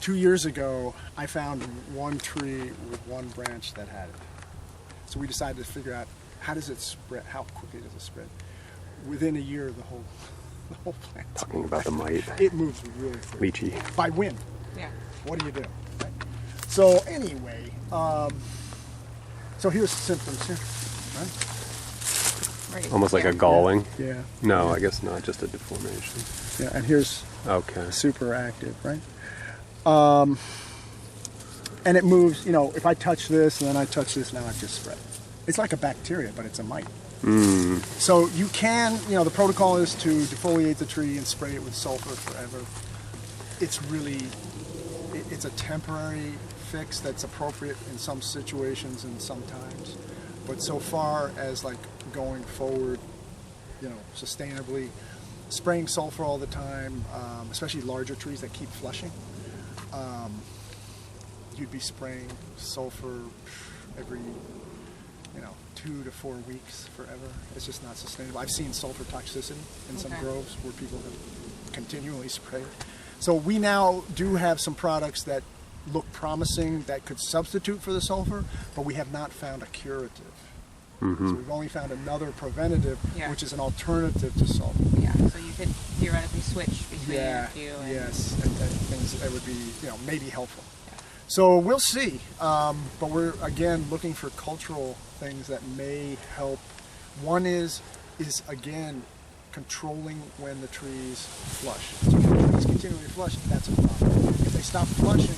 2 years ago, I found one tree with one branch that had it. So we decided to figure out how does it spread, how quickly does it spread. Within a year, the whole plant. Talking about the mite. It moves really quickly. Lychee. By wind. Yeah. What do you do? Right? So anyway, so here's symptoms here, right? Right. Almost like a galling. Yeah. No, I guess not. Just a deformation. Yeah, and here's Okay. super active, right? And it moves, you know, if I touch this and then I touch this, now it just spread. It's like a bacteria, but it's a mite. So you can, you know, the protocol is to defoliate the tree and spray it with sulfur forever. It's really, it's a temporary fix that's appropriate in some situations and sometimes. But so far as like going forward, you know, sustainably, spraying sulfur all the time, especially larger trees that keep flushing, you'd be spraying sulfur every, you know, 2 to 4 weeks forever. It's just not sustainable. I've seen sulfur toxicity in some groves where people have continually sprayed. So we now do have some products that look promising that could substitute for the sulfur, but we have not found a curative. So we've only found another preventative, which is an alternative to sulfur. Yeah, so you could theoretically switch between a few. And And things that would be, you know, maybe helpful. So we'll see, but we're again looking for cultural things that may help. One is again controlling when the trees flush. So if the trees continually flush, that's a problem. If they stop flushing,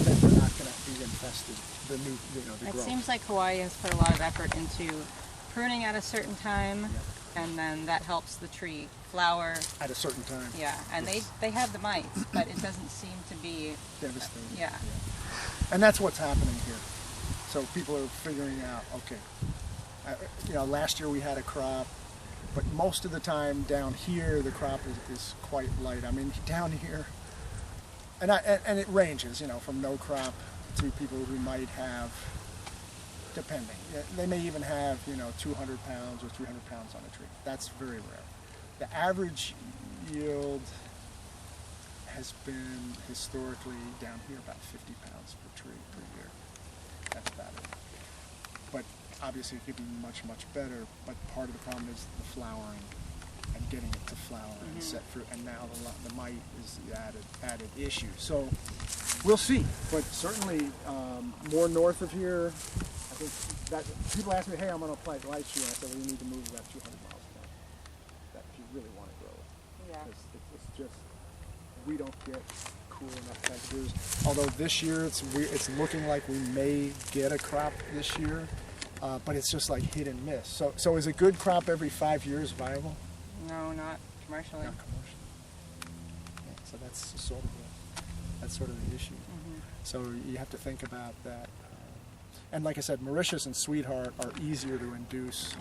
then they're not going to be infested. The new, you know, the it growth. seems like Hawaii has put a lot of effort into pruning at a certain time, and then that helps the tree flower At a certain time. Yeah, and they have the mites, but it doesn't seem to be Devastating. Yeah. And that's what's happening here. So people are figuring out, okay, you know, last year we had a crop, but most of the time down here the crop is quite light. I mean, down here, and it ranges, you know, from no crop to people who might have, depending. They may even have, you know, 200 pounds or 300 pounds on a tree. That's very rare. The average yield has been historically down here about 50 pounds per tree per year. That's about it. But obviously it could be much, much better. But part of the problem is the flowering and getting it to flower and set fruit. And now the mite is the added issue. So we'll see. But certainly more north of here, I think that people ask me, hey, I'm going to plant lychee. And I said, well, you need to move about 200 miles an hour. That if you really want to grow it. Yeah. It's just, we don't get cool enough temperatures. Although this year it's looking like we may get a crop this year, but it's just like hit and miss. So is a good crop every 5 years viable? No, not commercially. Not commercially. Yeah, so that's sort of the issue. So you have to think about that. And like I said, Mauritius and Sweetheart are easier to induce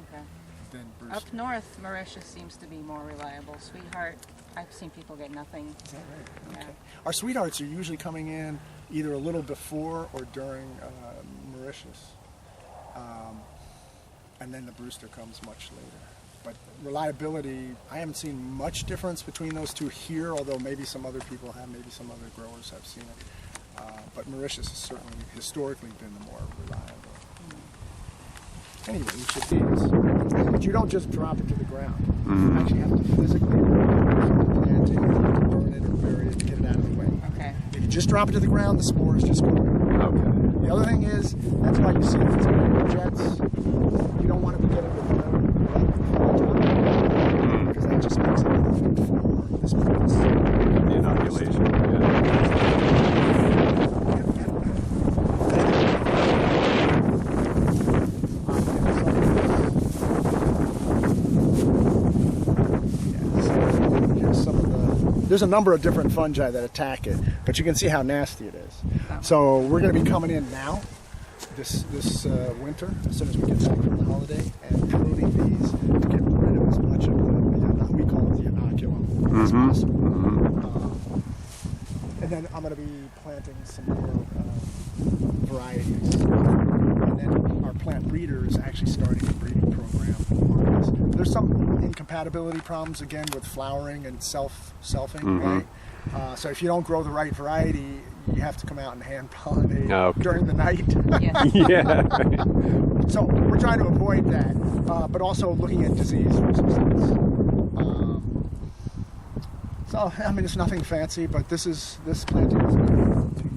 than Brewster. Up north, Mauritius seems to be more reliable. Sweetheart, I've seen people get nothing. Is that right? Yeah. Okay. Our Sweethearts are usually coming in either a little before or during Mauritius. And then the Brewster comes much later. But reliability, I haven't seen much difference between those two here, although maybe some other people have, maybe some other growers have seen it. But Mauritius has certainly historically been the more reliable. Anyway, you should see this. But you don't just drop it to the ground. You actually have to physically plant it, burn it, or bury it, get it out of the way. Okay. If you just drop it to the ground, the spores just go away. Okay. The other thing is, that's why you see these air jets. You don't want to be getting the because that just makes it perfect for this purpose. The inoculation. There's a number of different fungi that attack it, but you can see how nasty it is. So we're going to be coming in now, this winter, as soon as we get back from the holiday, and pruning these to get rid of as much of the we call it the inoculum, as possible. And then I'm going to be planting some more varieties. And then our plant breeder is actually starting a breeding program on this. There's some incompatibility problems, again, with flowering and selfing, right? So if you don't grow the right variety, you have to come out and hand pollinate Okay. during the night. Yeah. Yeah. Right. So we're trying to avoid that, but also looking at disease resistance. So I mean, it's nothing fancy, but this planting has been